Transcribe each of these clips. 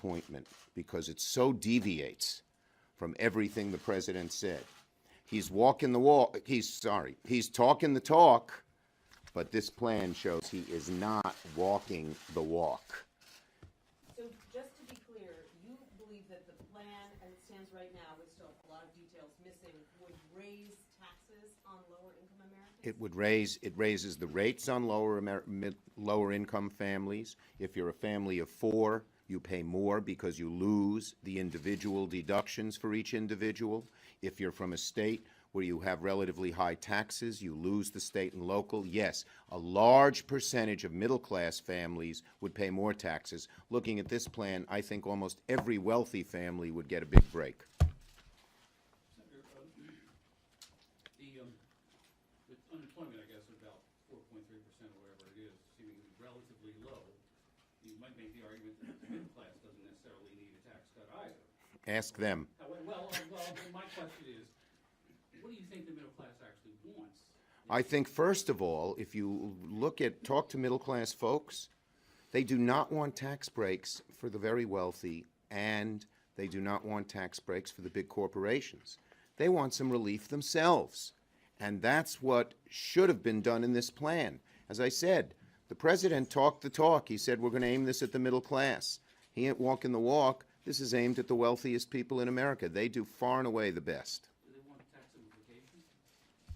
disappointment because it so deviates from everything the president said. He's walking the walk, he's talking the talk, but this plan shows he is not walking the walk. So just to be clear, you believe that the plan as it stands right now, with still a lot of details missing, would raise taxes on lower income Americans? It raises the rates on lower income families. If you're a family of four, you pay more because you lose the individual deductions for each individual. If you're from a state where you have relatively high taxes, you lose the state and local. Yes, a large percentage of middle-class families would pay more taxes. Looking at this plan, I think almost every wealthy family would get a big break. Senator, the unemployment, I guess, about 4.3% or whatever it is, seeming relatively low. You might make the argument that the middle class doesn't necessarily need a tax cut either. Ask them. Well, my question is, what do you think the middle class actually wants? I think, first of all, if you talk to middle-class folks, they do not want tax breaks for the very wealthy, and they do not want tax breaks for the big corporations. They want some relief themselves, and that's what should have been done in this plan. As I said, the president talked the talk. He said, we're going to aim this at the middle class. He ain't walking the walk. This is aimed at the wealthiest people in America. They do far and away the best. Do they want tax simplification?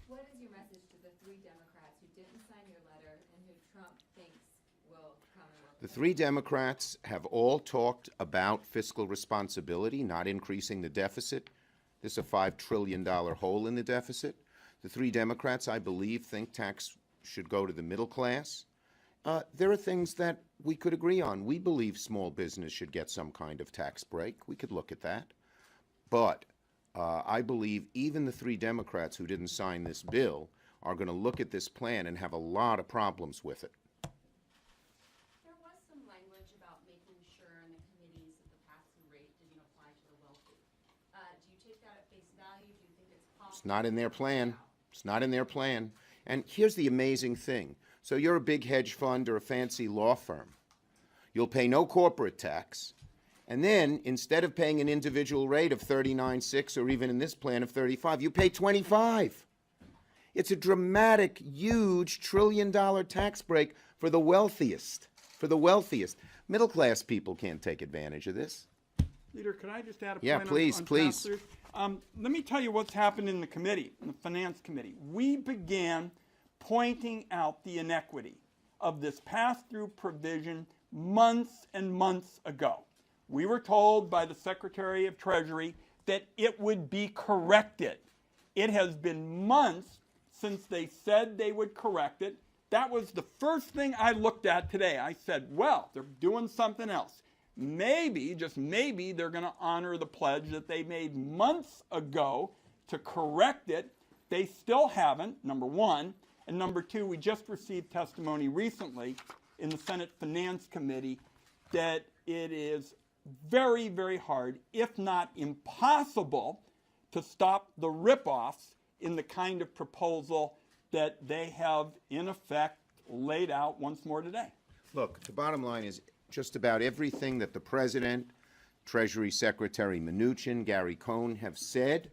What is your message to the three Democrats who didn't sign your letter and who Trump thinks will come and work? The three Democrats have all talked about fiscal responsibility, not increasing the deficit. This is a $5 trillion hole in the deficit. The three Democrats, I believe, think tax should go to the middle class. There are things that we could agree on. We believe small business should get some kind of tax break. We could look at that. But I believe even the three Democrats who didn't sign this bill are going to look at this plan and have a lot of problems with it. There was some language about making sure in the committees that the pass-through rate didn't apply to the wealthy. Do you take that at face value? Do you think it's possible? It's not in their plan. It's not in their plan. And here's the amazing thing. So you're a big hedge fund or a fancy law firm. You'll pay no corporate tax. And then, instead of paying an individual rate of 39.6 or even in this plan of 35, you pay 25. It's a dramatic, huge trillion-dollar tax break for the wealthiest. For the wealthiest. Middle-class people can't take advantage of this. Leader, could I just add a point Yeah, please, on please. pass-through? Let me tell you what's happened in the committee, in the Finance Committee. We began pointing out the inequity of this pass-through provision months and months ago. We were told by the Secretary of Treasury that it would be corrected. It has been months since they said they would correct it. That was the first thing I looked at today. I said, well, they're doing something else. Maybe, just maybe, they're going to honor the pledge that they made months ago to correct it. They still haven't, number one. And number two, we just received testimony recently in the Senate Finance Committee that it is very, very hard, if not impossible, to stop the ripoffs in the kind of proposal that they have, in effect, laid out once more today. Look, the bottom line is just about everything that the President, Treasury Secretary Mnuchin, Gary Cohn have said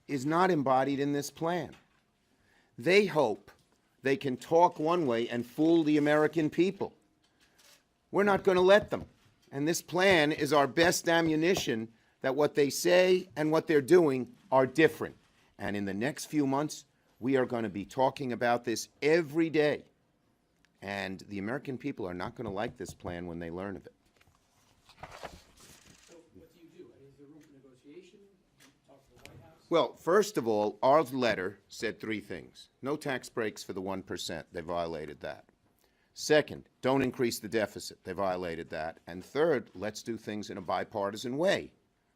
is not embodied in this plan. They hope they can talk one way and fool the American people. We're not going to let them. And this plan is our best ammunition that what they say and what they're doing are different. And in the next few months, we are going to be talking about this every day. And the American people are not going to like this plan when they learn of it. So what do you do? Is there room for negotiation? Talk to the White House? Well, first of all, our letter said three things. No tax breaks for the 1%. They violated that. Second, don't increase the deficit. They violated that. And third, let's do things in a bipartisan way,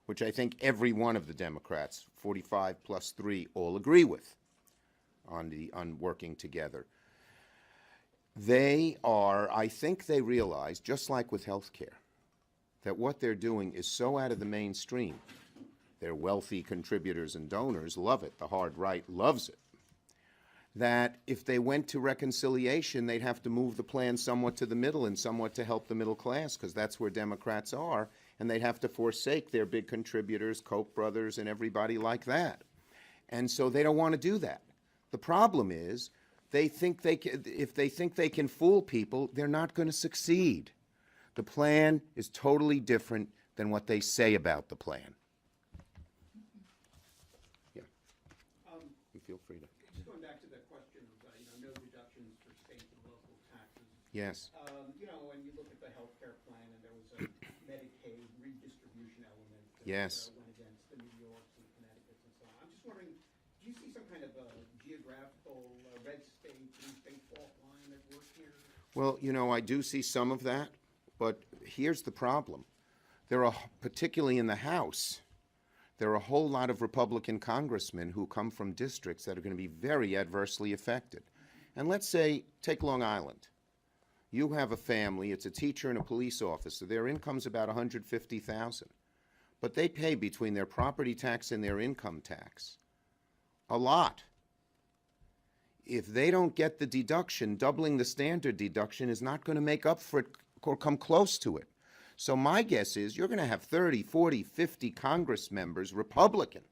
which I think every one of the Democrats, 45 plus 3, all agree with on working together. I think they realize, just like with health care, that what they're doing is so out of the mainstream. Their wealthy contributors and donors love it. The hard right loves it. that if they went to reconciliation, they'd have to move the plan somewhat to the middle and somewhat to help the middle class, because that's where Democrats are, and they'd have to forsake their big contributors, Koch brothers, and everybody like that. And so they don't want to do that. The problem is, they think if they think they can fool people, they're not going to succeed. The plan is totally different than what they say about the plan. Yeah. You feel free to. Just going back to that question of, no deductions for state and local taxes. Yes. When you look at the healthcare plan, and there was a Medicaid redistribution element that Yes. went against the New Yorks and Connecticut's and so on. I'm just wondering, do you see some kind of a geographical red state, blue state fault line at work here? Well, I do see some of that, but here's the problem. There are, particularly in the House, there are a whole lot of Republican congressmen who come from districts that are going to be very adversely affected. And let's say, take Long Island. You have a family, it's a teacher and a police officer. Their income's about $150,000. But they pay between their property tax and their income tax a lot. If they don't get the deduction, doubling the standard deduction is not going to make up for it or come close to it. So my guess is you're going to have 30, 40, 50 Congress members, Republican,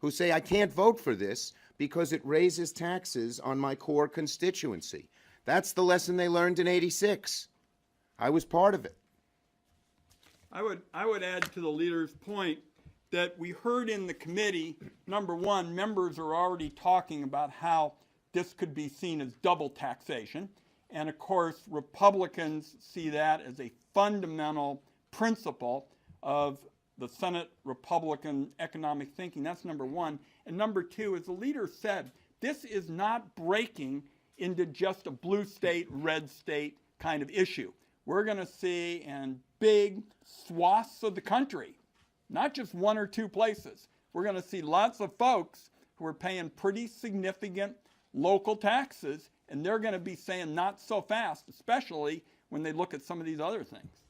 who say, I can't vote for this because it raises taxes on my core constituency. That's the lesson they learned in '86. I was part of it. I would add to the leader's point that we heard in the committee, number one, members are already talking about how this could be seen as double taxation. And of course, Republicans see that as a fundamental principle of the Senate Republican economic thinking. That's number one. And number two, as the leader said, this is not breaking into just a blue state, red state kind of issue. We're going to see in big swaths of the country, not just one or two places, we're going to see lots of folks who are paying pretty significant local taxes, and they're going to be saying not so fast, especially when they look at some of these other things.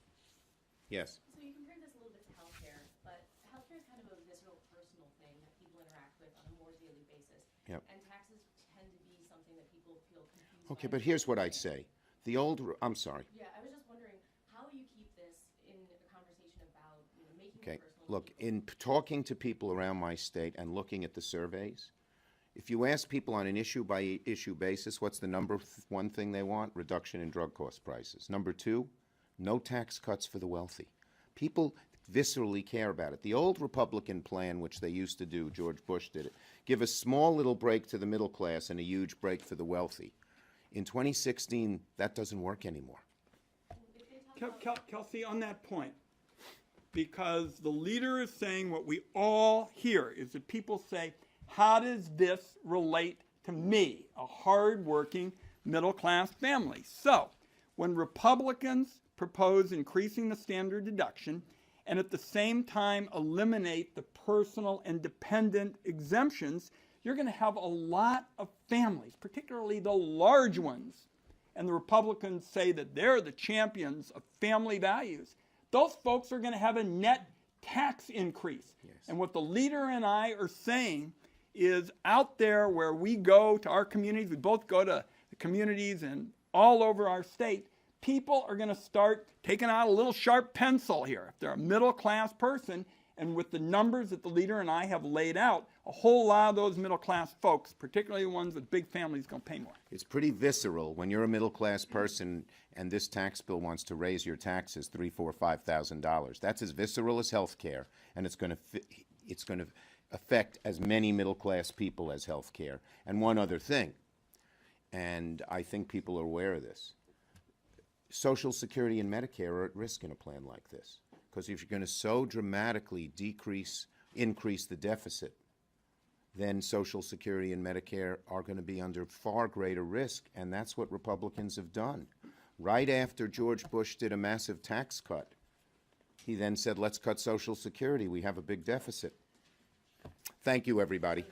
Yes. So you compare this a little bit to healthcare, but healthcare is kind of a visceral, personal thing that people interact with on a more daily basis. Yep. And taxes tend to be something that people feel confused Okay, by. but here's what I'd say. I'm sorry. Yeah, I was just wondering, how you keep this in a conversation about making Okay, it personal. look, in talking to people around my state and looking at the surveys, if you ask people on an issue-by-issue basis, what's the number one thing they want? Reduction in drug cost prices. Number two, no tax cuts for the wealthy. People viscerally care about it. The old Republican plan, which they used to do, George Bush did it, give a small little break to the middle class and a huge break for the wealthy. In 2016, that doesn't work anymore. Kelsey, on that point, because the leader is saying what we all hear is that people say, how does this relate to me, a hard-working middle-class family? So, when Republicans propose increasing the standard deduction and at the same time eliminate the personal and dependent exemptions, you're going to have a lot of families, particularly the large ones, and the Republicans say that they're the champions of family values. Those folks are going to have a net tax increase. Yes. And what the leader and I are saying is out there where we go to our communities, we both go to the communities and all over our state, people are going to start taking out a little sharp pencil here. If they're a middle-class person, and with the numbers that the leader and I have laid out, a whole lot of those middle-class folks, particularly the ones with big families, are going to pay more. It's pretty visceral when you're a middle-class person and this tax bill wants to raise your taxes $3,000, $4,000, $5,000. That's as visceral as health care, and it's going to affect as many middle-class people as health care. And one other thing, and I think people are aware of this, Social Security and Medicare are at risk in a plan like this. Because if you're going to so dramatically increase the deficit, then Social Security and Medicare are going to be under far greater risk, and that's what Republicans have done. Right after George Bush did a massive tax cut, he then said, let's cut Social Security. We have a big deficit. Thank you, everybody.